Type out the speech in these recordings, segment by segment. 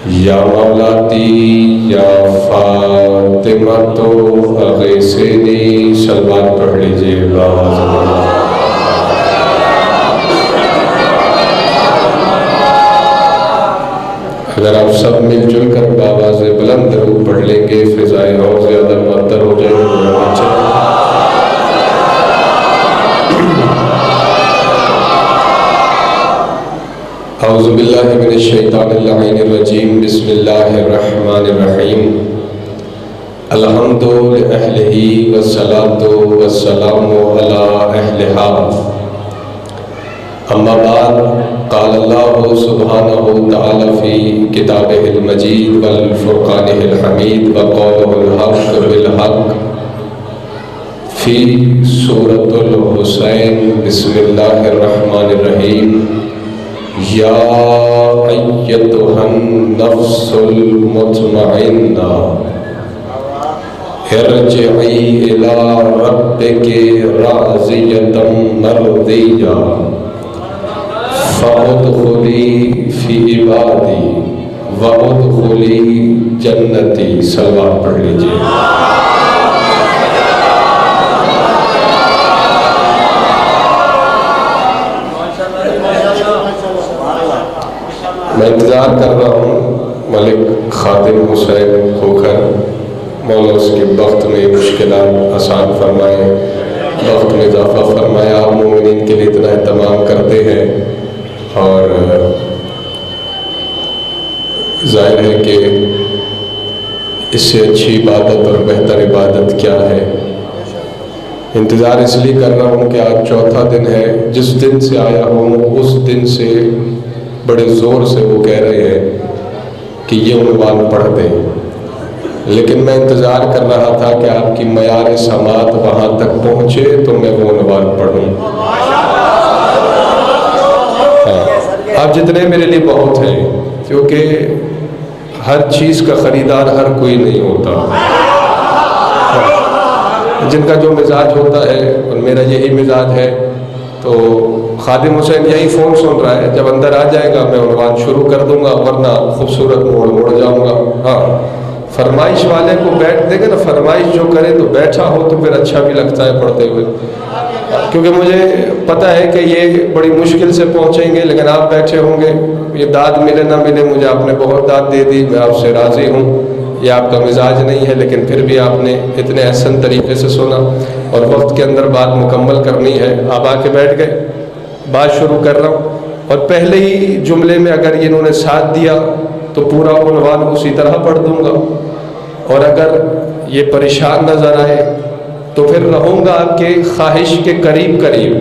یا مولاتی یا فاطمہ تو اغیثنی، صلوات پڑھ لیجئے باواز بلند۔ اگر آپ سب مل جل کر باواز بلند درود پڑھ لیں گے فضائیں اور زیادہ معطر ہو جائیں گے۔ اعوذ باللہ من الشیطان اللعین الرجیم، بسم اللہ الرحمن الرحیم۔ الحمد لأہلہ والصلاة والسلام علی اہلہا، اما بعد، قال اللہ سبحانہ تعالی فی کتابہ المجید والفرقانہ الحمید وقولہ الحق بالحق فی سورۃ الحسین، بسم اللہ الرحمن الرحیم۔ یا ایتھا النفس المطمئنہ ارجعی الی ربک راضیۃ مرضیہ فادخلی فی عبادی وادخلی جنتی۔ صلوات پڑھ لیجئے۔ میں انتظار کر رہا ہوں ملک خادم حسین کھوکھر، مولا اس کے وقت میں مشکلات آسان فرمائے، وقت میں اضافہ فرمائے۔ آپ مومنین کے لیے اتنا اہتمام کرتے ہیں اور ظاہر ہے کہ اس سے اچھی عبادت اور بہتر عبادت کیا ہے۔ انتظار اس لیے کر رہا ہوں کہ آج چوتھا دن ہے، جس دن سے آیا ہوں اس دن سے بڑے زور سے وہ کہہ رہے ہیں کہ یہ عنوان پڑھ دیں، لیکن میں انتظار کر رہا تھا کہ آپ کی معیار سماعت وہاں تک پہنچے تو میں وہ عنوان پڑھوں۔ آپ جتنے میرے لیے بہت ہیں، کیونکہ ہر چیز کا خریدار ہر کوئی نہیں ہوتا۔ جن کا جو مزاج ہوتا ہے اور میرا یہی مزاج ہے، تو خادم حسین یہی فون سن رہا ہے، جب اندر آ جائے گا میں عنوان شروع کر دوں گا، ورنہ خوبصورت موڑ جاؤں گا۔ ہاں، فرمائش والے کو بیٹھ دے گا نا، فرمائش جو کرے تو بیٹھا ہو تو پھر اچھا بھی لگتا ہے پڑھتے ہوئے، کیونکہ مجھے پتہ ہے کہ یہ بڑی مشکل سے پہنچیں گے، لیکن آپ بیٹھے ہوں گے، یہ داد ملے نہ ملے، مجھے آپ نے بہت داد دے دی، میں آپ سے راضی ہوں۔ یہ آپ کا مزاج نہیں ہے، لیکن پھر بھی آپ نے اتنے احسن طریقے سے سنا اور وقت کے اندر بات مکمل کرنی ہے۔ آپ آ کے بیٹھ گئے، بات شروع کر رہا ہوں، اور پہلے ہی جملے میں اگر انہوں نے ساتھ دیا تو پورا عنوان اسی طرح پڑھ دوں گا، اور اگر یہ پریشان نظر آئے تو پھر رہوں گا آپ کے خواہش کے قریب قریب،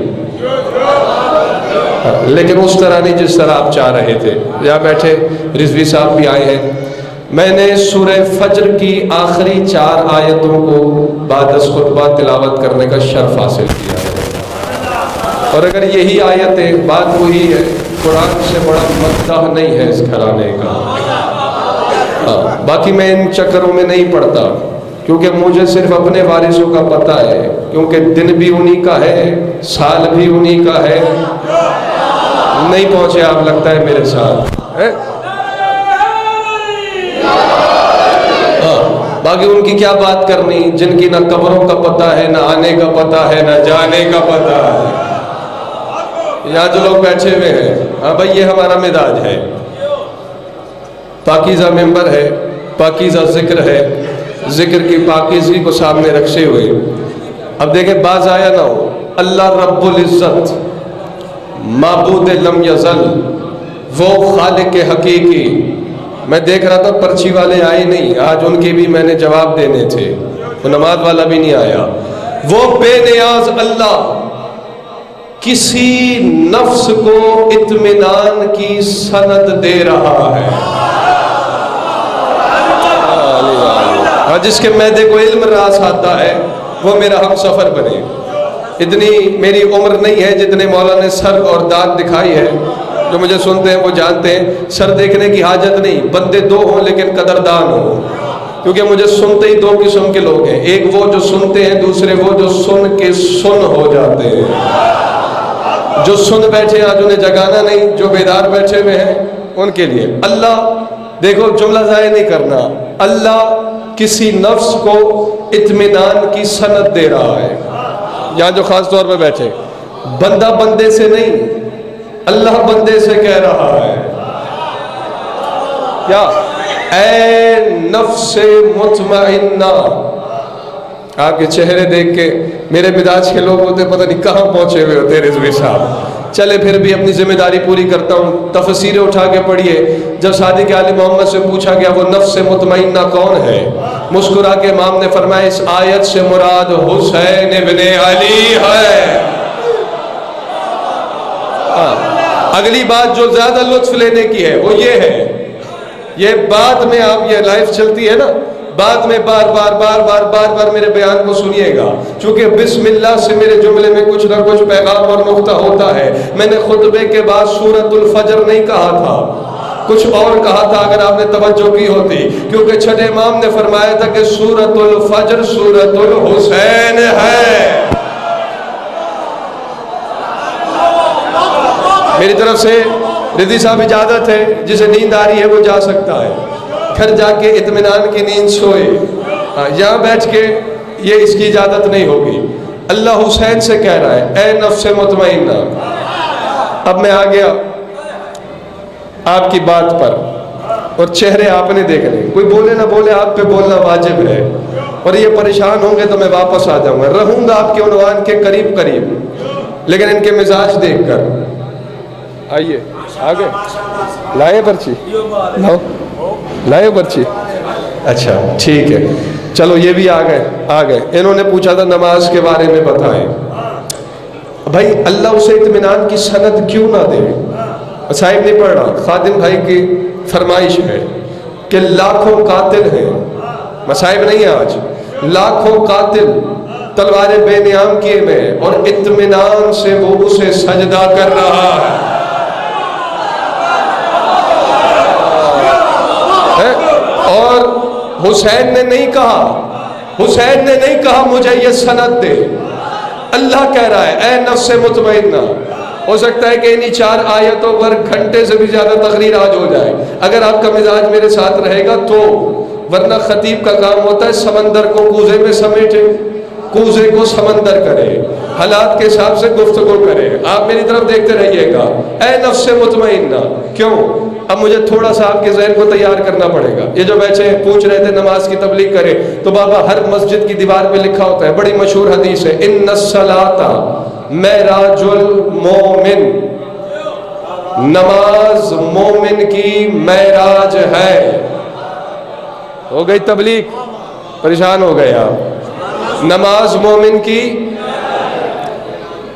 لیکن اس طرح نہیں جس طرح آپ چاہ رہے تھے۔ یہاں بیٹھے رضوی صاحب بھی آئے ہیں۔ میں نے سورہ فجر کی آخری 4 آیتوں کو بعد از خطبہ تلاوت کرنے کا شرف حاصل کیا ہے، اور اگر یہی آیتیں، بات وہی ہے، قرآن سے بڑا مدح نہیں ہے اس گھرانے کا۔ باقی میں ان چکروں میں نہیں پڑتا، کیونکہ مجھے صرف اپنے وارثوں کا پتہ ہے، کیونکہ دن بھی انہی کا ہے، سال بھی انہی کا ہے۔ نہیں پہنچے آپ لگتا ہے میرے ساتھ۔ باقی ان کی کیا بات کرنی، جن کی نہ قبروں کا پتہ ہے، نہ آنے کا پتہ ہے، نہ جانے کا پتہ ہے۔ یہاں جو لوگ بیٹھے ہوئے ہیں، ہاں بھائی یہ ہمارا مزاج ہے، پاکیزہ ممبر ہے، پاکیزہ ذکر ہے، ذکر کی پاکیزگی کو سامنے رکھتے ہوئے اب دیکھیں باز آیا نہ ہو، اللہ رب العزت معبود لم یزل، وہ خالق حقیقی۔ میں دیکھ رہا تھا پرچی والے آئے نہیں، آج ان کے بھی میں نے جواب دینے تھے، وہ نماز والا بھی نہیں آیا۔ وہ بے نیاز اللہ کسی نفس کو اطمینان کی سند دے رہا ہے، جس کے معدے کو علم راس آتا ہے وہ میرا ہم سفر بنے۔ اتنی میری عمر نہیں ہے جتنے مولا نے سر اور دانت دکھائی ہے، جو مجھے سنتے ہیں وہ جانتے ہیں، سر دیکھنے کی حاجت نہیں، بندے 2 ہوں لیکن قدردان ہوں، کیونکہ مجھے سنتے ہی 2 قسم کے لوگ ہیں، ایک وہ جو سنتے ہیں، دوسرے وہ جو سن کے سن ہو جاتے ہیں۔ جو سن بیٹھے آج انہیں جگانا نہیں، جو بیدار بیٹھے ہوئے ہیں ان کے لیے۔ اللہ دیکھو جملہ ضائع نہیں کرنا. اللہ کسی نفس کو اطمینان کی سند دے رہا ہے. یہاں جو خاص طور پہ بیٹھے, بندہ بندے سے نہیں, اللہ بندے سے کہہ رہا ہے کیا, اے نفس مطمئنہ. آپ کے چہرے دیکھ کے میرے مزاج کے لوگ ہوتے پتہ نہیں کہاں پہنچے ہوئے ہوتے رضوی صاحب. چلے پھر بھی اپنی ذمہ داری پوری کرتا ہوں. تفسیریں اٹھا کے پڑھیے. جب صادق آل محمد سے پوچھا گیا وہ نفس مطمئنہ کون ہے, مسکرا کے امام نے فرمایا اس آیت سے مراد حسین ابن علی ہے. اگلی بات جو زیادہ لطف لینے کی ہے وہ یہ ہے, یہ بعد میں آپ یہ لائف چلتی ہے نا, بعد میں بار میرے بیان کو سنیے گا, چونکہ بسم اللہ سے میرے جملے میں کچھ نہ کچھ پیغام اور نقطہ ہوتا ہے. میں نے خطبے کے بعد سورۃ الفجر نہیں کہا تھا, کچھ اور کہا تھا اگر آپ نے توجہ کی ہوتی, کیونکہ چھٹے امام نے فرمایا تھا کہ سورۃ الفجر سورۃ الحسین ہے. میری طرف سے رضی صاحب اجازت ہے, جسے نیند آ رہی ہے وہ جا سکتا ہے, گھر جا کے اطمینان کی نیند سوئے. یہاں بیٹھ کے یہ اس کی اجازت نہیں ہوگی. اللہ حسین سے کہہ رہا ہے اے نفس مطمئنہ. اب میں آ گیا آپ کی بات پر, اور چہرے آپ نے دیکھنے, کوئی بولے نہ بولے آپ پہ بولنا واجب ہے, اور یہ پریشان ہوں گے تو میں واپس آ جاؤں گا, رہوں گا آپ کے عنوان کے قریب قریب, لیکن ان کے مزاج دیکھ کر. آئیے آگے, لائے پرچی, لائے پرچی, اچھا ٹھیک ہے, چلو یہ بھی آ گئے. انہوں نے پوچھا تھا نماز کے بارے میں بتائیں. بھائی اللہ اسے اطمینان کی سند کیوں نہ دے؟ صاحب نہیں پڑھ رہا, خادم بھائی کی فرمائش ہے کہ لاکھوں قاتل ہیں, مصائب نہیں ہے آج, لاکھوں قاتل تلواریں بے نیام کیے میں, اور اطمینان سے وہ اسے سجدہ کر رہا ہے. اور حسین نے نہیں کہا مجھے یہ سند دے, اللہ کہہ رہا ہے اے نفس مطمئنہ. ہو سکتا ہے کہ انہی 4 آیتوں پر گھنٹے سے بھی زیادہ تقریر آج ہو جائے اگر آپ کا مزاج میرے ساتھ رہے گا تو, ورنہ خطیب کا کام ہوتا ہے سمندر کو کوزے میں سمیٹے, کوزے کو سمندر کرے, حالات کے حساب سے گفتگو کرے. آپ میری طرف دیکھتے رہیے گا اے نفس مطمئنہ. کیوں؟ اب مجھے تھوڑا سا آپ کے ذہن کو تیار کرنا پڑے گا. یہ جو بیٹھے پوچھ رہے تھے نماز کی تبلیغ کرے, تو بابا ہر مسجد کی دیوار پہ لکھا ہوتا ہے, بڑی مشہور حدیث ہے, ان الصلاۃ معراج المومن, نماز مومن کی معراج ہے. ہو گئی تبلیغ, پریشان ہو گئے آپ. نماز مومن کی,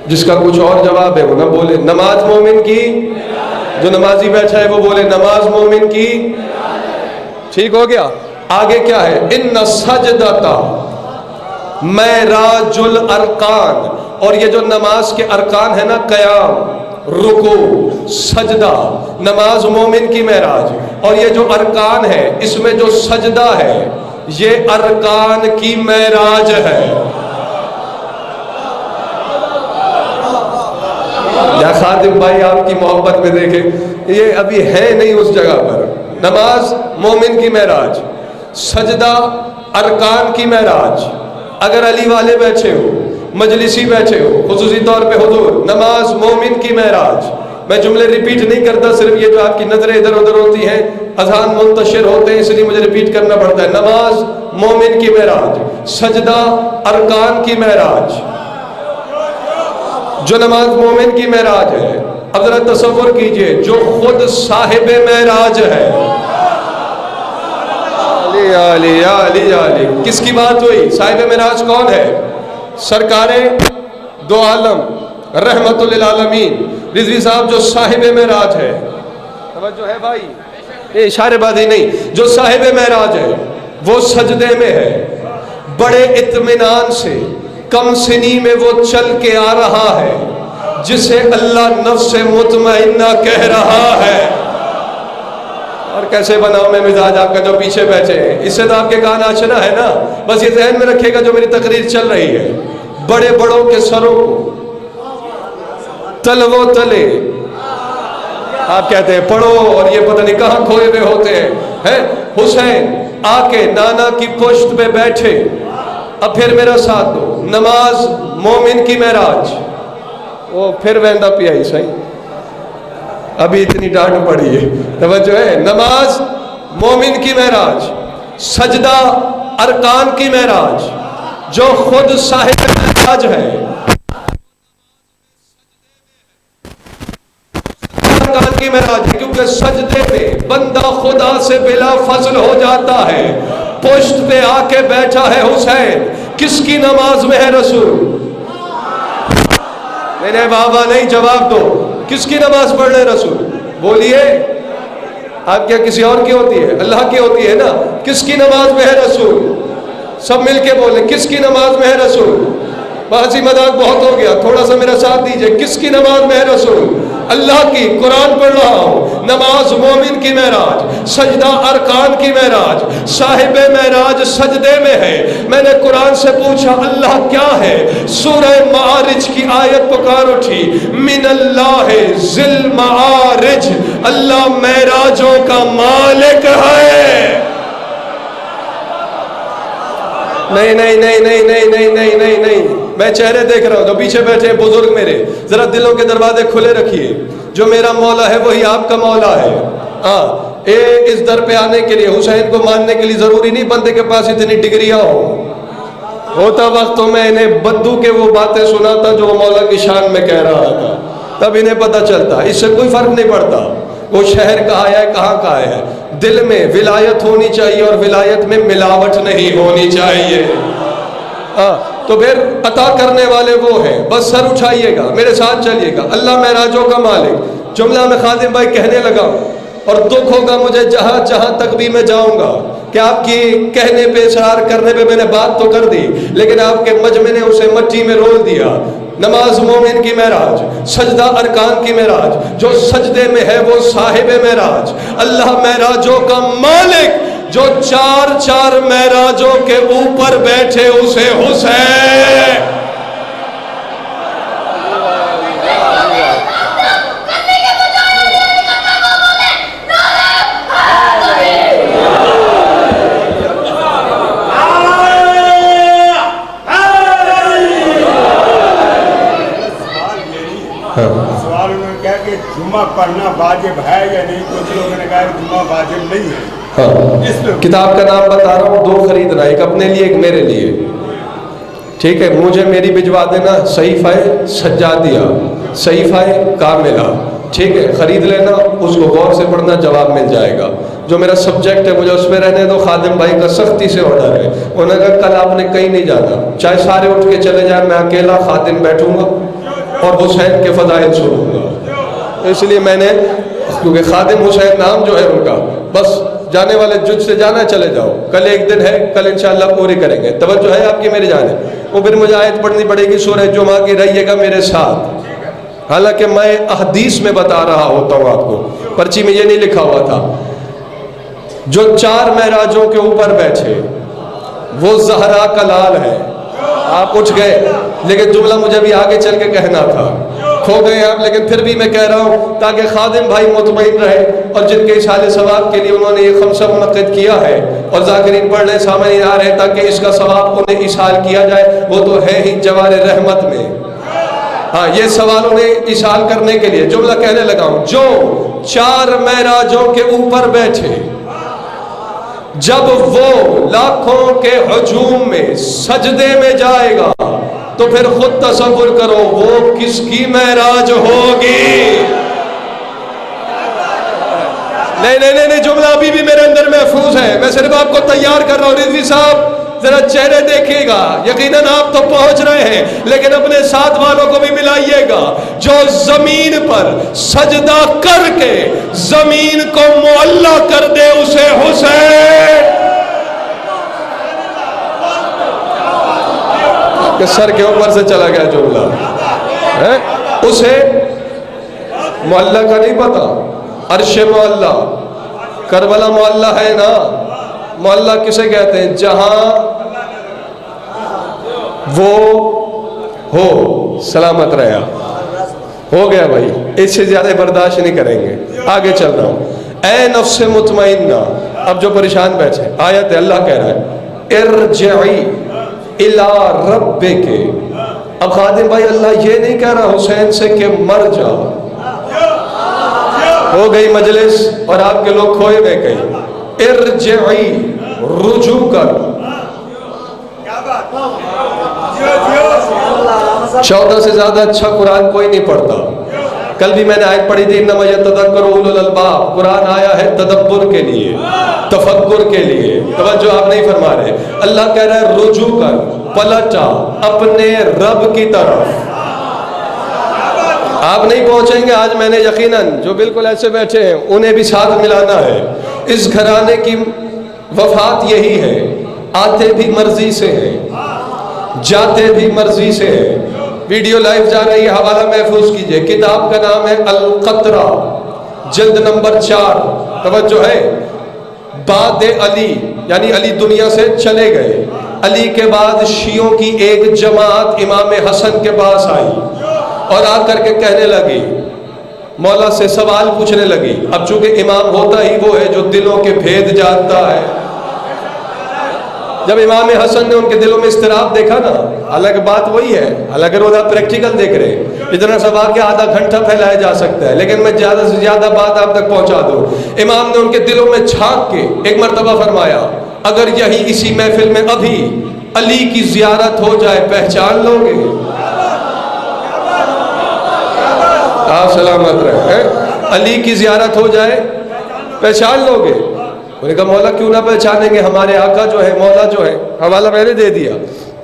جس کا کچھ اور جواب ہے وہ نہ بولے نماز مومن کی, جو نمازی بیٹھا ہے وہ بولے نماز مومن کی. ٹھیک ہو گیا. آگے کیا ہے, ان السجدۃ معراج الارکان, اور یہ جو نماز کے ارکان ہے نا, قیام, رکوع, سجدہ, نماز مومن کی معراج, اور یہ جو ارکان ہے اس میں جو سجدہ ہے یہ ارکان کی معراج ہے. یا خادم بھائی آپ کی محبت میں دیکھیں, یہ ابھی ہے نہیں اس جگہ پر. نماز مومن کی معراج, سجدہ ارکان کی معراج. اگر علی والے بیٹھے ہو, مجلسی بیٹھے ہو, خصوصی طور پہ حضور, نماز مومن کی معراج. میں جملے ریپیٹ نہیں کرتا, صرف یہ جو آپ کی نظریں ادھر ادھر ہوتی ہیں, اذان منتشر ہوتے ہیں, اس لیے مجھے ریپیٹ کرنا پڑتا ہے. نماز مومن کی معراج, سجدہ ارکان کی معراج. جو نماز مومن کی معراج ہے, اب ذرا تصور کیجئے, جو خود صاحب معراج ہے. علی علی علی, کس کی بات ہوئی؟ صاحب معراج کون ہے؟ سرکار دو عالم رحمت للعالمین رضوی صاحب جو صاحب معراج ہے. توجہ ہے بھائی, یہ اشارے بازی نہیں. جو صاحب معراج ہے وہ سجدے میں ہے, بڑے اطمینان سے, کم سنی میں وہ چل کے آ رہا ہے, جسے اللہ نفس مطمئنہ کہہ رہا ہے. اور کیسے بناؤں میں مزاج آپ کا جو پیچھے بیٹھے ہیں, اس سے تو آپ کے کان آشنا ہے نا. بس یہ ذہن میں رکھے گا جو میری تقریر چل رہی ہے, بڑے بڑوں کے سروں کو تلو تلے آپ کہتے ہیں پڑھو اور یہ پتہ نہیں کہاں کھوئے ہوئے ہوتے ہیں. حسین آ کے نانا کی پشت پہ بیٹھے. اب پھر میرا ساتھ دو. نماز مومن کی معراج. وہ پھر ویندا پیا صحیح, ابھی اتنی ڈانٹ پڑی ہے, توجہ ہے. نماز مومن کی معراج, سجدہ ارکان کی معراج, جو خود صاحب معراج ہے. ارکان کی معراج ہے کیونکہ سجدے میں بندہ خدا سے بلا فضل ہو جاتا ہے. پشت پہ آ کے بیٹھا ہے حسین. کس کی نماز میں ہے رسول؟ میرے بابا نہیں, جواب دو. کس کی نماز پڑھ رہے رسول؟ بولیے. آپ کیا کسی اور کی ہوتی ہے؟ اللہ کی ہوتی ہے نا. کس کی نماز میں ہے رسول؟ سب مل کے بولیں, کس کی نماز میں ہے رسول؟ باسی مذاق بہت ہو گیا, تھوڑا سا میرا ساتھ دیجئے. کس کی نماز میں ہے رسول؟ اللہ کی. قرآن پڑھ رہا ہوں. نماز مومن کی معراج, سجدہ ارکان کی معراج. صاحب معراج سجدے میں ہے. میں نے قرآن سے پوچھا اللہ کیا ہے؟ سورہ معارج کی آیت پکار اٹھی, من اللہ ذل معارج, اللہ معراجوں کا مالک ہے. نہیں نہیں نہیں نہیں نہیں نہیں نہیں نہیں نہیں, میں چہرے دیکھ رہا ہوں جو پیچھے بیٹھے ہیں بزرگ میرے, ذرا دلوں کے دروازے کھلے رکھیے. جو میرا مولا ہے وہی آپ کا مولا ہے. ہاں, اس در پہ آنے کے لیے, حسین کو ماننے کے لیے ضروری نہیں بندے کے پاس اتنی ڈگریاں ہوں. ہوتا وقت تو میں انہیں بدو کے وہ باتیں سناتا جو وہ مولا کی شان میں کہہ رہا تھا, تب انہیں پتہ چلتا. اس سے کوئی فرق نہیں پڑتا وہ شہر کہاں آیا ہے کہاں کا آیا ہے. دل میں ولایت ہونی چاہیے اور ولایت میں ملاوٹ نہیں ہونی چاہیے. تو پھر عطا کرنے والے وہ ہیں. بس سر اٹھائیے گا, میرے ساتھ چلیے گا. اللہ معراجوں کا مالک. جملہ میں خادم بھائی کہنے لگا اور دکھ ہوگا مجھے جہاں جہاں تک بھی میں جاؤں گا کہ آپ کی کہنے پہ اصرار کرنے پہ میں نے بات تو کر دی, لیکن آپ کے مجمع نے اسے مٹی میں رول دیا. نماز مومن کی معراج, سجدہ ارکان کی معراج, جو سجدے میں ہے وہ صاحب معراج. اللہ معراجوں کا مالک جو چار چار معراجوں کے اوپر بیٹھے اسے حسین. سوال انہوں نے کہا کہ جمعہ پڑھنا واجب ہے یا نہیں. کچھ لوگوں نے کہا کہ جمعہ واجب نہیں ہے. کتاب کا نام بتا رہا ہوں, 2 خریدنا, ایک اپنے لیے ایک میرے لیے. ٹھیک ہے, مجھے میری بھجوا دینا صحیفہ سجادیہ, صحیفہ کاملہ. ٹھیک ہے, خرید لینا, اس کو غور سے پڑھنا, جواب مل جائے گا. جو میرا سبجیکٹ ہے مجھے اس پہ رہنے دو. خادم بھائی کا سختی سے آرڈر ہے. انہوں نے کہا کل آپ نے کہیں نہیں جانا, چاہے سارے اٹھ کے چلے جائیں, میں اکیلا خادم بیٹھوں گا اور حسین کے فضائل سنوں گا. اس لیے میں نے, کیونکہ خادم حسین نام جو ہے ان کا, بس جانے والے جج سے جانا چلے جاؤ, کل ایک دن ہے, کل انشاءاللہ پوری کریں گے. توجہ ہے آپ کی میری جانے. وہ پھر مجھے آیت پڑھنی پڑے گی سورہ جمعہ کی, رہیے گا میرے ساتھ. حالانکہ میں احادیث میں بتا رہا ہوتا ہوں آپ کو, پرچی میں یہ نہیں لکھا ہوا تھا. جو 4 معراجوں کے اوپر بیٹھے وہ زہرا کا لال ہے. آپ اٹھ گئے, لیکن جملہ مجھے بھی آگے چل کے کہنا تھا, کھو گئے آپ, لیکن پھر بھی میں کہہ رہا ہوں تاکہ خادم بھائی مطمئن رہے, اور جن کے اشارے ثواب کے لیے انہوں نے یہ خمسہ منعقد کیا ہے اور ذاکرین پڑھ لیں, سامنے آ رہے تاکہ اس کا ثواب انہیں اشار کیا جائے. وہ تو ہے ہی جوار رحمت میں. ہاں, یہ سوال انہیں اشار کرنے کے لیے جملہ کہنے لگا ہوں. جو 4 معراجوں کے اوپر بیٹھے, جب وہ لاکھوں کے ہجوم میں سجدے میں جائے گا تو پھر خود تصور کرو وہ کس کی معراج ہوگی. نہیں نہیں نہیں, جملہ ابھی بھی میرے اندر محفوظ ہے, میں صرف آپ کو تیار کر رہا ہوں. رضوی صاحب ذرا چہرے دیکھیے گا, یقیناً آپ تو پہنچ رہے ہیں, لیکن اپنے ساتھ والوں کو بھی ملائیے گا. جو زمین پر سجدہ کر کے زمین کو معلّہ کر دے اسے حسین. کہ سر کے اوپر سے چلا گیا جملہ, اسے معلّہ کا نہیں پتا. عرش معلّہ, کربلا معلّہ ہے نا. معلّہ کسے کہتے ہیں؟ جہاں وہ ہو. سلامت رہا, ہو گیا بھائی, اس سے زیادہ برداشت نہیں کریں گے. آگے چل رہا ہوں. اے نفس مطمئنہ، اب جو پریشان بیٹھے، آیت ہے، اللہ کہہ رہا ہے ارجعی الی ربک. اب خادم بھائی اللہ یہ نہیں کہہ رہا حسین سے کہ مر جا، ہو گئی مجلس اور آپ کے لوگ کھوئے ہوئے گئے. ارجعی، رجوع کر. 14 سے زیادہ اچھا قرآن کوئی نہیں پڑھتا. کل بھی میں نے آیت پڑھی تھی انما یتذکر اولو الالباب. قرآن آیا ہے تدبر کے لیے، تفکر کے لیے. توجہ آپ نہیں فرما رہے. اللہ کہہ رہا ہے رجوع کر، پلٹا اپنے رب کی طرف. آپ نہیں پہنچیں گے آج. میں نے یقیناً جو بالکل ایسے بیٹھے ہیں انہیں بھی ساتھ ملانا ہے. اس گھرانے کی وفات یہی ہے، آتے بھی مرضی سے ہیں، جاتے بھی مرضی سے ہیں. ویڈیو لائیو جا رہی ہے، حوالہ محفوظ کیجئے. کتاب کا نام ہے القطرہ، جلد نمبر 4. توجہ ہے. بعد علی، یعنی علی دنیا سے چلے گئے. علی کے بعد شیعوں کی ایک جماعت امام حسن کے پاس آئی اور آ کر کے کہنے لگی، مولا سے سوال پوچھنے لگی. اب چونکہ امام ہوتا ہی وہ ہے جو دلوں کے بھید جانتا ہے. جب امام حسن نے ان کے دلوں میں اضطراب دیکھا نا، حالانکہ بات وہی ہے، حالانکہ روزہ پریکٹیکل دیکھ رہے ہیں، اتنا سب آ کے آدھا گھنٹہ پھیلایا جا سکتا ہے، لیکن میں زیادہ سے زیادہ بات آپ تک پہنچا دوں. امام نے ان کے دلوں میں جھانک کے ایک مرتبہ فرمایا، اگر یہی اسی محفل میں ابھی علی کی زیارت ہو جائے پہچان لو گے؟ آپ سلامت رہے. علی کی زیارت ہو جائے پہچان لو گے؟ انہوں نے کہا مولا کیوں نہ پہچانیں گے، ہمارے آقا جو ہے، مولا جو ہے. حوالہ میں نے دے دیا.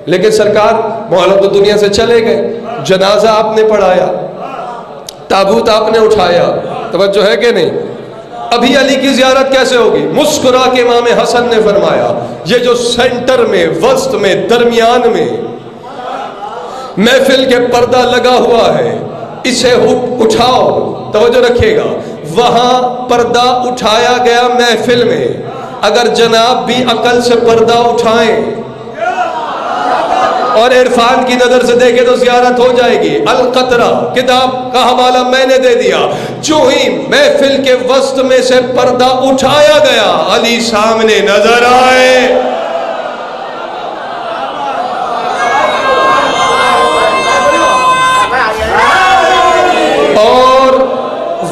لیکن سرکار مولا تو دنیا سے چلے گئے، جنازہ آپ نے پڑھایا، تابوت آپ نے اٹھایا. توجہ ہے کہ نہیں؟ ابھی علی کی زیارت کیسے ہوگی؟ مسکرا کے امام حسن نے فرمایا، یہ جو سینٹر میں، وسط میں، درمیان میں محفل کے پردہ لگا ہوا ہے، اسے اٹھاؤ. توجہ رکھیے گا، وہاں پردہ اٹھایا گیا محفل میں. اگر جناب بھی عقل سے پردہ اٹھائیں اور عرفان کی نظر سے دیکھیں تو زیارت ہو جائے گی. القطرہ کتاب کا حوالہ میں نے دے دیا. جو ہی محفل کے وسط میں سے پردہ اٹھایا گیا، علی سامنے نظر آئے.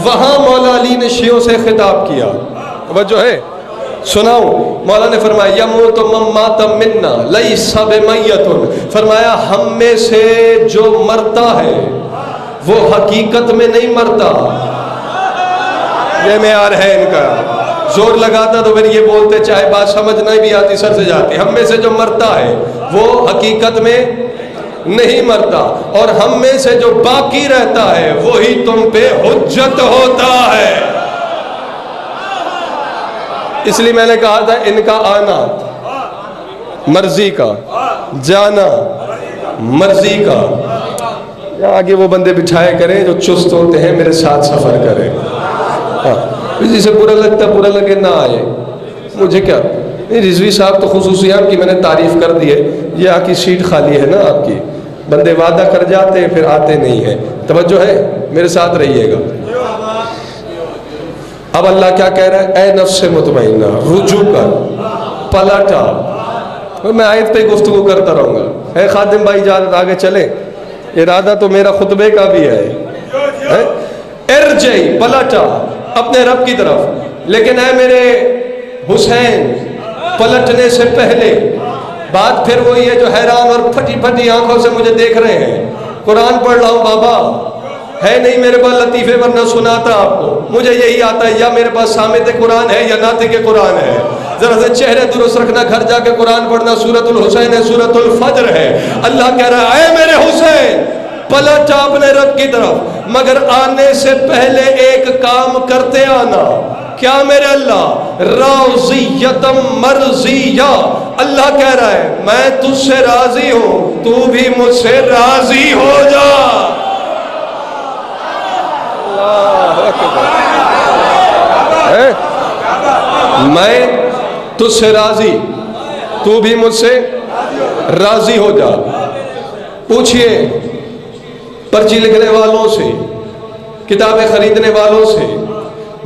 وہاں مولا علی نے شیعوں سے خطاب کیا. توجہ ہے، سناؤں. مولا نے فرمایا یموت من مات منا لیس بمیت. فرمایا ہم میں سے جو مرتا ہے وہ حقیقت میں نہیں مرتا. یہ معیار ہے ان کا. زور لگاتا تو پھر یہ بولتے، چاہے بات سمجھ نہیں بھی آتی سر سے جاتی. ہم میں سے جو مرتا ہے وہ حقیقت میں نہیں مرتا، اور ہم میں سے جو باقی رہتا ہے وہی تم پہ حجت ہوتا ہے. اس لیے میں نے کہا تھا ان کا آنا مرضی کا، جانا مرضی کا. آگے وہ بندے بٹھائے کریں جو چست ہوتے ہیں، میرے ساتھ سفر کریں. جسے برا لگتا برا لگے نہ آئے، مجھے کیا. رضوی صاحب تو خصوصیات کی میں نے تعریف کر دی ہے. یہ آ کی سیٹ خالی ہے نا آپ کی. بندے وعدہ کر جاتے ہیں پھر آتے نہیں ہیں. توجہ ہے، میرے ساتھ رہیے گا. اب اللہ کیا کہہ رہا ہے؟ اے نفس مطمئنہ، رجوع کر، پلٹا. میں آیت پہ گفتگو کرتا رہوں گا. اے خادم بھائی اجازت آگے چلیں، ارادہ تو میرا خطبے کا بھی ہے. ارجعی، پلٹا اپنے رب کی طرف. لیکن اے میرے حسین، پلٹنے سے پہلے بات پھر وہی ہے جو حیران اور پھٹی پھٹی آنکھوں سے مجھے دیکھ رہے ہیں. قرآن پڑھ رہا ہوں بابا، ہے نہیں میرے پاس لطیفے ورنہ سناتا آپ کو. مجھے یہی آتا ہے، یا میرے پاس سامت قرآن ہے یا ناطق قرآن ہے. ذرا سے چہرے درست رکھنا، گھر جا کے قرآن پڑھنا. سورۃ الحسین ہے، سورۃ الفجر ہے. اللہ کہہ رہا ہے اے میرے حسین، پلٹا اپنے رب کی طرف، مگر آنے سے پہلے ایک کام کرتے آنا. کیا میرے اللہ؟ راضیتم مرضیہ. اللہ کہہ رہا ہے میں تجھ سے راضی ہوں، تو بھی مجھ سے راضی ہو جا. اللہ اکبر. میں تجھ سے راضی، تو بھی مجھ سے راضی ہو جا. پوچھئے پرچی لکھنے والوں سے، کتابیں خریدنے والوں سے،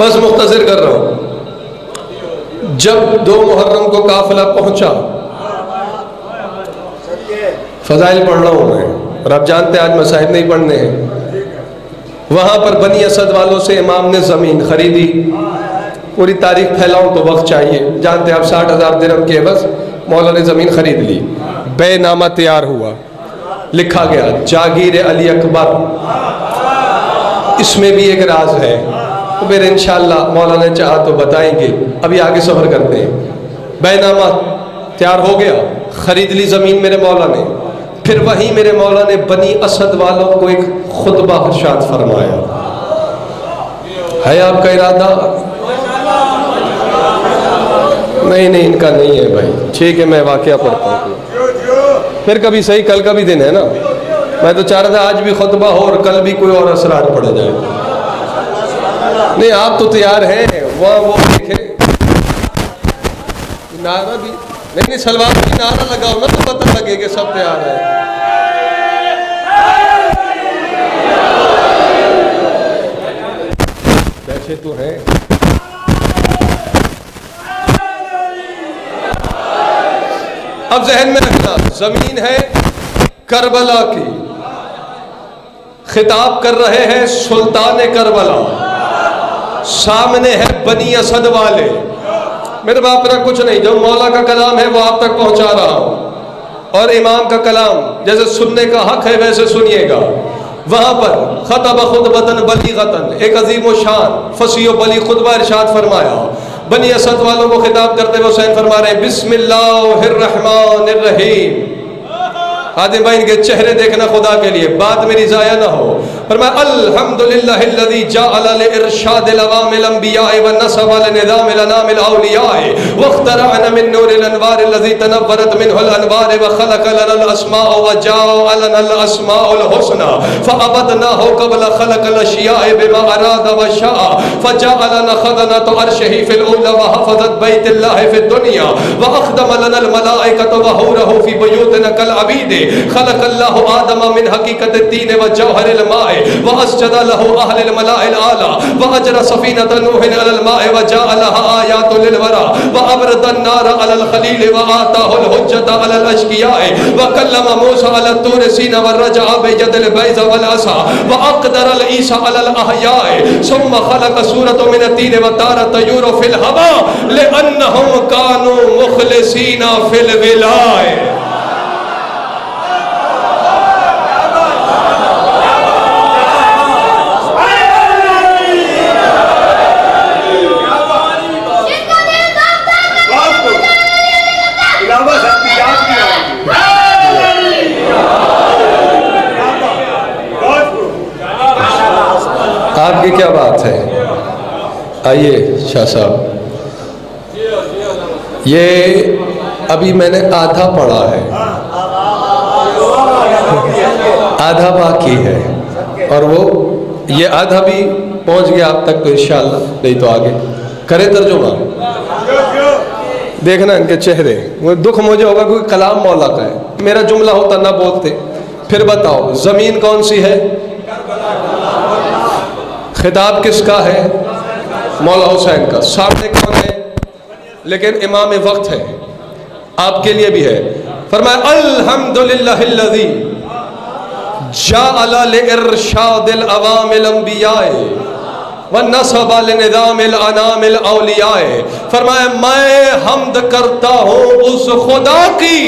بس مختصر کر رہا ہوں. جب 2 محرم کو قافلہ پہنچا، فضائل پڑھ رہا ہوں میں اور آپ جانتے ہیں آج مسائل نہیں پڑھنے ہیں. وہاں پر بنی اسد والوں سے امام نے زمین خریدی. پوری تاریخ پھیلاؤں تو وقت چاہیے، جانتے ہیں آپ 60,000 درہم کے بس مولا نے زمین خرید لی. بے نامہ تیار ہوا، لکھا گیا جاگیر علی اکبر. اس میں بھی ایک راز ہے، تو پھر انشاءاللہ مولا نے چاہا تو بتائیں گے. ابھی آگے سفر کرتے ہیں. بے نامہ تیار ہو گیا، خرید لی زمین میرے مولا نے. پھر وہیں میرے مولا نے بنی اسد والوں کو ایک خطبہ ارشاد فرمایا. ہے آپ کا ارادہ؟ نہیں ان کا نہیں ہے بھائی. ٹھیک ہے میں واقعہ پڑھتا ہوں، پھر کبھی صحیح. کل کا بھی دن ہے نا، میں تو چاہ رہا تھا آج بھی خطبہ ہو اور کل بھی کوئی اور اثرات پڑے جائے. نہیں آپ تو تیار ہیں. وہاں وہ دیکھیں نعرہ بھی نہیں سلوات کی نعرہ لگاؤ نا تو پتہ لگے کہ سب تیار ہے. بیٹھے تو ہیں. اب ذہن میں رکھنا، زمین ہے کربلا کی، خطاب کر رہے ہیں سلطان کربلا، سامنے ہے بنی اسد والے. میرے باپ میرا کچھ نہیں، جو مولا کا کلام ہے وہ آپ تک پہنچا رہا ہوں، اور امام کا کلام جیسے سننے کا حق ہے ویسے سنیے گا. وہاں پر خطب خطبتن بلیغتن، ایک عظیم و شان فصیح و بلیغ خطبہ ارشاد فرمایا. بنی اسد والوں کو خطاب کرتے ہوئے حسین فرما رہے ہیں بسم اللہ الرحمن الرحیم. آدم بھائی ان کے چہرے دیکھنا خدا کے لیے، بات میری ضائع نہ ہو. فرمایا الحمدللہ الذی جعل لارشاد العوام الانبیاء ونصب لنظام الانام الاولیاء واخترعنا من نور الانوار الذی تنورت منه الانوار وخلق لنا الاسماء وجعل لنا الاسماء الحسنى فعبدناه قبل خلق الاشیاء بما اراد وشاء فجعلنا خزنة عرشه في الاولى وحفظت بیت اللہ في الدنيا واخدم لنا الملائکة وحوره في بيوتنا كالعبید. خلق اللہ آدم من حقیقت الدین و جوہر الماء واسجد له اہل الملاء الاعلی واجرى سفینة نوح على الماء وجعلها آیات للورى وابرد النار على الخلیل وآتاه الحجة على الاشقیاء وکلم موسى على الطور سینہ ورجع بید البیض والعصا واقدر العیسى على الاحیاء ثم خلق سورة من الدین وطار الطیور في الهواء لأنهم كانوا مخلصین في الولاء. آپ کی کیا بات ہے؟ آئیے شاہ صاحب، یہ ابھی میں نے آدھا پڑھا ہے، آدھا باقی ہے، اور وہ یہ آدھا بھی پہنچ گیا آپ تک تو انشاءاللہ، نہیں تو آگے کرے ترجمہ. دیکھنا ان کے چہرے، وہ دکھ مجھے ہوگا کیونکہ کلام مولا کا ہے. میرا جملہ ہوتا نہ بولتے. پھر بتاؤ زمین کون سی ہے؟ خطاب کس کا ہے؟ مولا حسین کا. سامنے کون ہے؟ لیکن امام وقت ہے، آپ کے لیے بھی ہے. فرمایا الحمدللہ الذی جعل لارشاد العوام الانبیاء ونصب لنظام الانام الاولیاء. فرمایا میں حمد کرتا ہوں اس خدا کی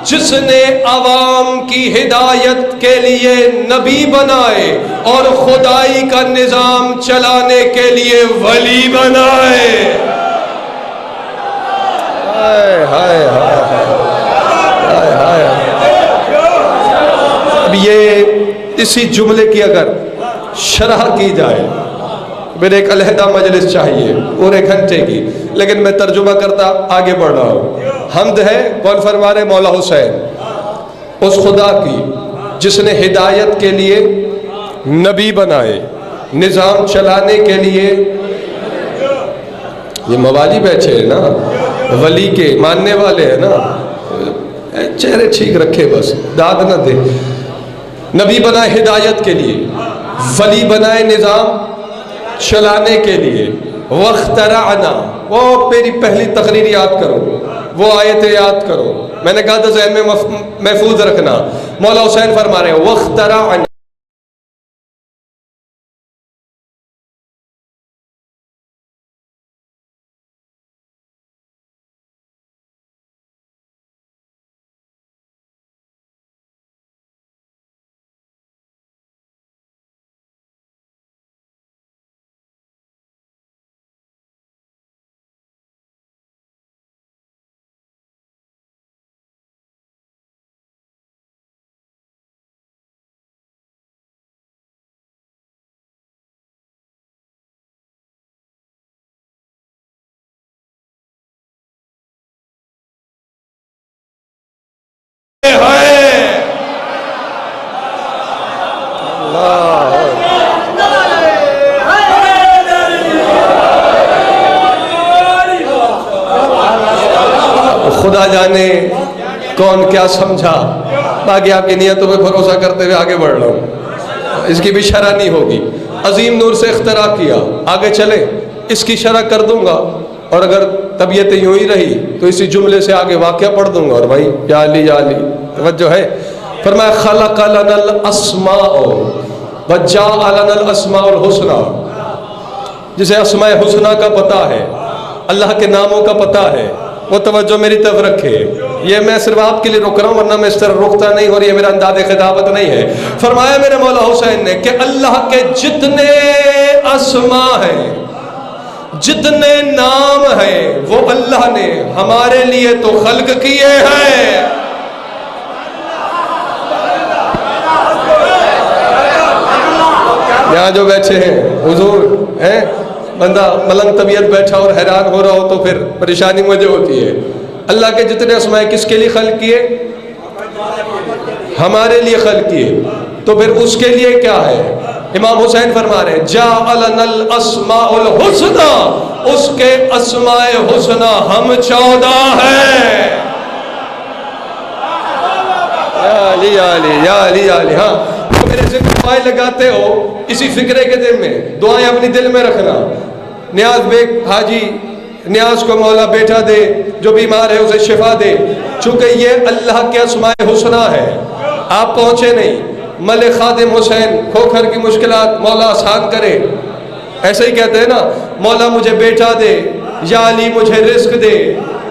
جس نے عوام کی ہدایت کے لیے نبی بنائے اور خدائی کا نظام چلانے کے لیے ولی بنائے. ہائے ہائے ہائے ہائے. اب یہ اسی جملے کی اگر شرح کی جائے میرے ایک علیحدہ مجلس چاہیے پورے گھنٹے کی، لیکن میں ترجمہ کرتا آگے بڑھ رہا ہوں. حمد ہے کون فرما رہے؟ مولا حسین، اس خدا کی جس نے ہدایت کے لیے نبی بنائے، نظام چلانے کے لیے. یہ موالی بیٹھے ہیں نا، ولی کے ماننے والے ہیں نا، چہرے ٹھیک رکھے بس داد نہ دے. نبی بنائے ہدایت کے لیے، ولی بنائے نظام چلانے کے لیے وَاخْتَرَعْنَا، وہ میری پہلی تقریر یاد کرو، وہ آیتیں یاد کرو، میں نے کہا تھا ذہن میں محفوظ رکھنا. مولا حسین فرما رہے ہیں وَاخْتَرَعْنَا، خدا جانے کون کیا سمجھا. باقی آپ کی نیتوں پہ بھروسہ کرتے ہوئے آگے بڑھ رہا ہوں. اس کی بھی شرح نہیں ہوگی. عظیم نور سے اختراع کیا، آگے چلے اس کی شرح کر دوں گا، اور اگر طبیعت یوں ہی رہی تو اسی جملے سے آگے واقعہ پڑھ دوں گا. اور بھائی یا علی یا علی توجہ ہے. فرمایا خلق لنا الاسماء وجعل لنا الاسماء الحسنى، جسے اسماء حسنہ کا پتہ ہے، اللہ کے ناموں کا پتہ ہے، وہ توجہ میری طرف رکھے. یہ میں صرف آپ کے لیے رک رہا ہوں، ورنہ میں اس طرح رکتا نہیں، اور یہ میرا انداز خطابت نہیں ہے. فرمایا میرے مولا حسین نے کہ اللہ کے جتنے اسماء ہیں، جتنے نام ہیں، وہ اللہ نے ہمارے لیے تو خلق کیے ہیں. یہاں جو بیٹھے ہیں حضور ہیں، بندہ ملنگ طبیعت بیٹھا اور حیران ہو رہا ہو تو پھر پریشانی مجھے ہوتی ہے. اللہ کے جتنے اسماء کس کے لیے خلق کیے؟ ہمارے لیے خلق کیے. تو پھر اس کے لیے کیا ہے؟ امام حسین فرما رہے ہیں جعلنا الاسماء الحسنى، اس کے اسماء حسنى ہم 14 ہیں. یا علی یا علی یا علی یا علی. ہاں میرے ذکر دعائیں لگاتے ہو، اسی فکرے کے دل میں دعائیں اپنی دل میں رکھنا. نیاز بیگ حاجی نیاز کو مولا بیٹا دے، جو بیمار ہے اسے شفا دے. چونکہ یہ اللہ کے اسماء حسنہ ہے، آپ پہنچے نہیں. ملک خادم حسین کھوکھر کی مشکلات مولا آسان کرے. ایسے ہی کہتے ہیں نا، مولا مجھے بیٹا دے، یا علی مجھے رزق دے،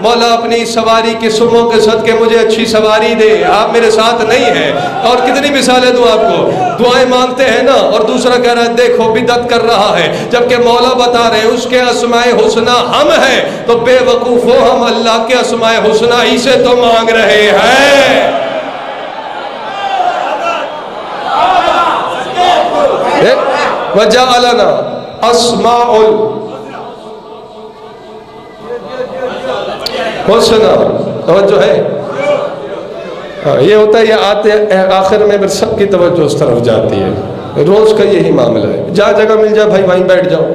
مولا اپنی سواری کے سموں کے صدقے مجھے اچھی سواری دے. آپ میرے ساتھ نہیں ہیں. اور کتنی مثالیں دوں آپ کو. دعائیں مانگتے ہیں نا، اور دوسرا کہہ رہا ہے دیکھو بدعت کر رہا ہے، جبکہ مولا بتا رہے ہیں اس کے اسماء حسنہ ہم ہیں. تو بے وقوفو، ہم اللہ کے اسماء حسنہ ہی سے تو مانگ رہے ہیں. وجعلنا اسماء حسنہ. توجہ ہے. یہ ہوتا ہے، یہ آتے آخر میں پھر سب کی توجہ اس طرف جاتی ہے. روز کا یہی معاملہ ہے. جہاں جگہ مل جائے بھائی وہیں بیٹھ جاؤ.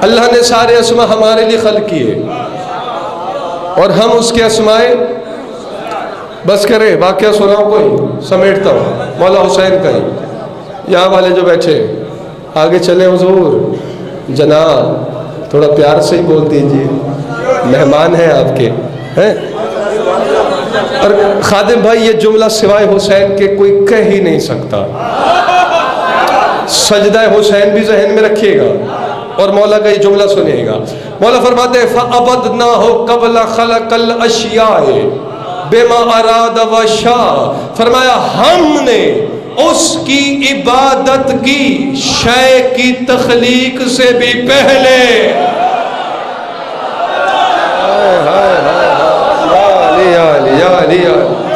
اللہ نے سارے اسماء ہمارے لیے خلق کیے، اور ہم اس کے اسماء بس کرے. واقعہ سناؤ کوئی، سمیٹتا ہوں. مولا حسین کا ہی. یہاں والے جو بیٹھے آگے چلے، حضور جناب تھوڑا پیار سے ہی بول دیجئے، مہمان ہیں آپ کے ہیں. اور خادم بھائی یہ جملہ سوائے حسین کے کوئی کہہ ہی نہیں سکتا. سجدہ حسین بھی ذہن میں رکھیے گا، اور مولا کا یہ جملہ سنیے گا. مولا فرماتے ہیں فَعَبَدْنَاهُ قَبْلَ خَلَقَ الْأَشْيَاءِ بِمَا أَرَادَ وَشَاءَ. فرمایا ہم نے اس کی عبادت کی شے کی تخلیق سے بھی پہلے.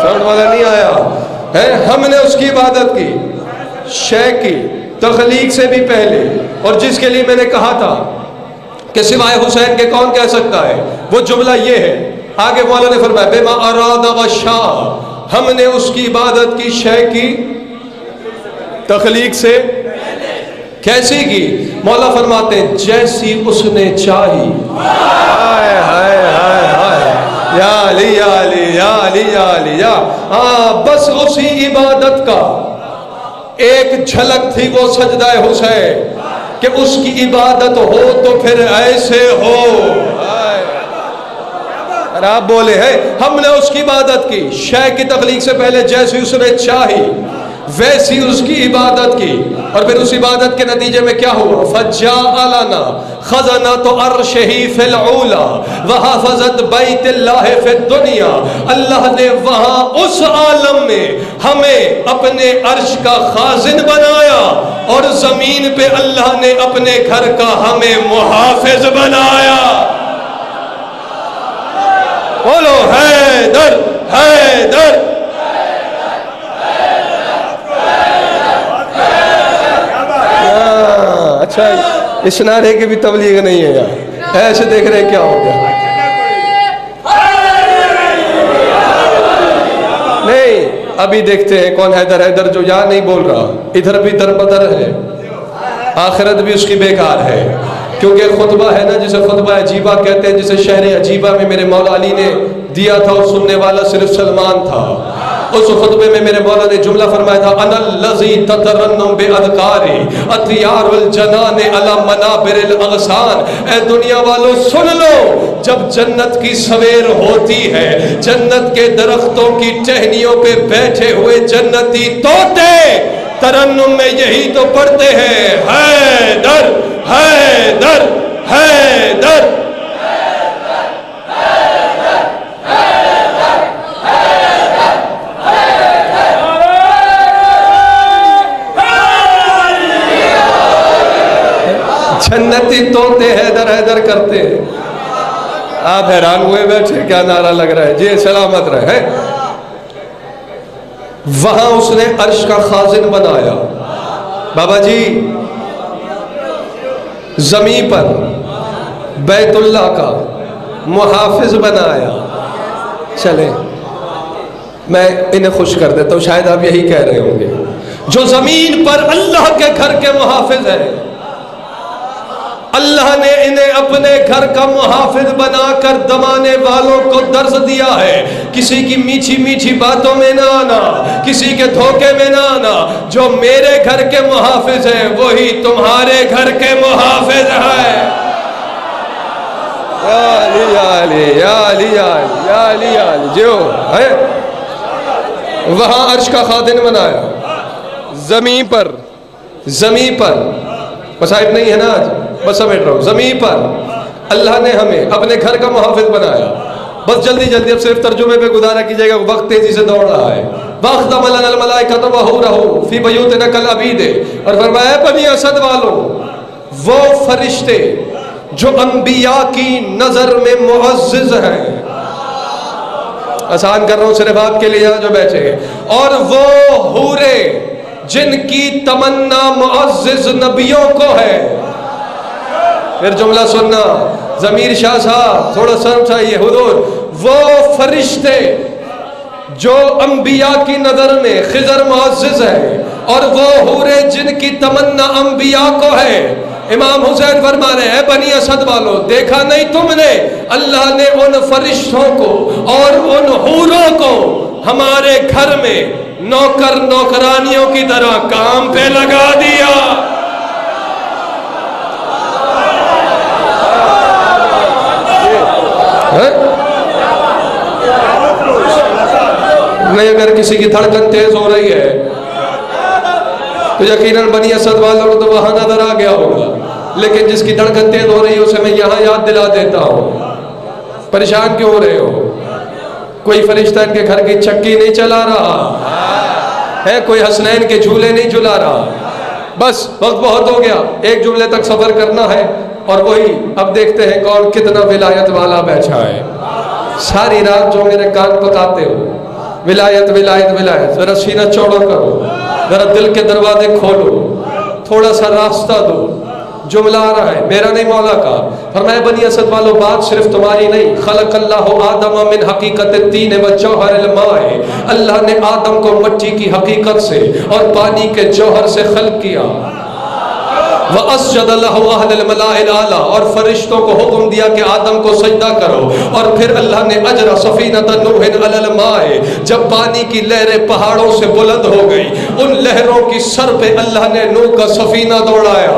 ساؤنڈ والا نہیں آیا ہے. ہم نے اس کی عبادت کی شے کی تخلیق سے بھی پہلے. اور جس کے لیے میں نے کہا تھا کہ سوائے حسین کے کون کہہ سکتا ہے، وہ جملہ یہ ہے. آگے مولا نے فرمایا بما اراد وشاء، ہم نے اس کی عبادت کی شے کی تخلیق سے کیسی کی؟ مولا فرماتے ہیں جیسی اس نے چاہی. ہائے ہائے ہائے ہائے یا علی یا علی یا علی یا علی یا. بس اسی عبادت کا ایک جھلک تھی وہ سجدہ حسین. کہ اس کی عبادت ہو تو پھر ایسے ہو. اور آپ بولے ہیں ہم نے اس کی عبادت کی. شے کی تخلیق سے پہلے جیسی اس نے چاہی ویسی اس کی عبادت کی, اور پھر اس عبادت کے نتیجے میں کیا ہوا؟ فَجَاءَ لَنَا خَزَنَةُ عَرْشِهِ فِي الْعُولَى وَحَفَظَتْ بَيْتِ اللَّهِ فِي الدُّنْيَا. اللہ نے وہاں اس عالم میں ہمیں اپنے عرش کا خازن بنایا, اور زمین پہ اللہ نے اپنے گھر کا ہمیں محافظ بنایا. بولو حیدر حیدر. اچھا اس نعرے کی بھی تبلیغ نہیں ہے یار, ایسے دیکھ رہے کیا ہو گیا؟ نہیں, ابھی دیکھتے ہیں کون حیدر. حیدر جو یہاں نہیں بول رہا, ادھر بھی در بدر ہے, آخرت بھی اس کی بیکار ہے. کیونکہ خطبہ ہے نا جسے خطبہ عجیبہ کہتے ہیں, جسے شہر عجیبہ میں میرے مولا علی نے دیا تھا اور سننے والا صرف سلمان تھا. اس خطبے میں میرے مولا نے جملہ فرمایا تھا انا الذی تترنم باذکاری اطیار الجنان علی منابر الاغصان. اے دنیا والو سن لو, جب جنت کی سویر ہوتی ہے, جنت کے درختوں کی ٹہنیوں پہ بیٹھے ہوئے جنتی طوطے ترنم میں یہی تو پڑھتے ہیں حیدر حیدر حیدر. جنتی طوطے حیدر حیدر کرتے ہیں. آپ حیران ہوئے بیٹھے کیا نعرہ لگ رہا ہے؟ جی سلامت رہے. وہاں اس نے عرش کا خازن بنایا. بابا جی زمین پر بیت اللہ کا محافظ بنایا. چلیں میں انہیں خوش کر دیتا ہوں, شاید آپ یہی کہہ رہے ہوں گے جو زمین پر اللہ کے گھر کے محافظ ہیں, اللہ نے انہیں اپنے گھر کا محافظ بنا کر دمانے والوں کو درس دیا ہے. کسی کی میٹھی میٹھی باتوں میں نہ آنا, کسی کے دھوکے میں نہ آنا. جو میرے گھر کے محافظ ہیں وہی تمہارے گھر کے محافظ ہیں. یا علی یا علی یا علی یا علی یا علی یا علی. جو ہے وہاں عرش کا خادم بنایا. زمین پر مصائب نہیں ہے نا آج, بس سمیٹ رہا ہوں. زمین پر اللہ نے ہمیں اپنے گھر کا محافظ بنایا. بس جلدی جلدی اب صرف ترجمے پہ گزارا کیجئے گا, وقت تیزی سے دوڑ رہا ہے. وَأَخْذَ لَنَا الْمَلَائِكَةَ وَحُورَهُ فِي بَيُوتِنَا كَالْعَبِيدِ. اور فرمایا بنی اسد والوں, وہ فرشتے جو انبیاء کی نظر میں معزز ہیں, آسان کر رہا ہوں صرف آپ کے لیے جو بیٹھے ہیں, اور وہ حورے جن کی تمنا معزز نبیوں کو ہے. پھر جملہ سننا ضمیر شاہ صاحب تھوڑا سرم چاہیے. حضور وہ فرشتے جو انبیاء کی نظر میں خضر معزز ہے, اور وہ حورے جن کی تمنا انبیاء کو ہے. امام حسین فرما رہے ہیں بنی اسد والوں, دیکھا نہیں تم نے اللہ نے ان فرشتوں کو اور ان حوروں کو ہمارے گھر میں نوکر نوکرانیوں کی طرح کام پہ لگا دیا. نہیں, اگر کسی کی دھڑکن تیز ہو رہی ہے تو یقیناً بنی اسد والوں کو تو وہاں نظر آ گیا ہوگا, لیکن جس کی دھڑکن تیز ہو رہی ہے اسے میں یہاں یاد دلا دیتا ہوں. پریشان کیوں ہو رہے ہو؟ کوئی فرشتہ ان کے گھر کی چکی نہیں چلا رہا ہے, کوئی حسنین کے جھولے نہیں جھلا رہا. بس وقت بہت ہو گیا, ایک جملے تک سفر کرنا ہے, اور وہی اب دیکھتے ہیں کون کتنا ولایت والا بیٹھا ہے. ساری رات جو میرے کان پکاتے ہو ولایت ولایت ولایت, ذرا سینہ چوڑا کرو, ذرا دل کے دروازے کھولو, تھوڑا سا راستہ دو. جملہ آ رہا ہے میرا نہیں مولا کا. فرمایا بنی اسد والو بات صرف تمہاری نہیں. خلق اللہ آدم من حقیقت الطین و جوہر الماء. اللہ نے آدم کو مٹی کی حقیقت سے اور پانی کے جوہر سے خلق کیا. وَأَسْجَدَ لَهُ أَهْلَ الْمَلَائِكَةِ الْأَعْلَىٰ. اور فرشتوں کو حکم دیا کہ آدم کو سجدہ کرو. اور پھر اللہ نے اجرا سفینۃ نوح علی الماء. جب پانی کی لہریں پہاڑوں سے بلند ہو گئی, ان لہروں کی سر پہ اللہ نے نوح کا سفینہ دوڑایا.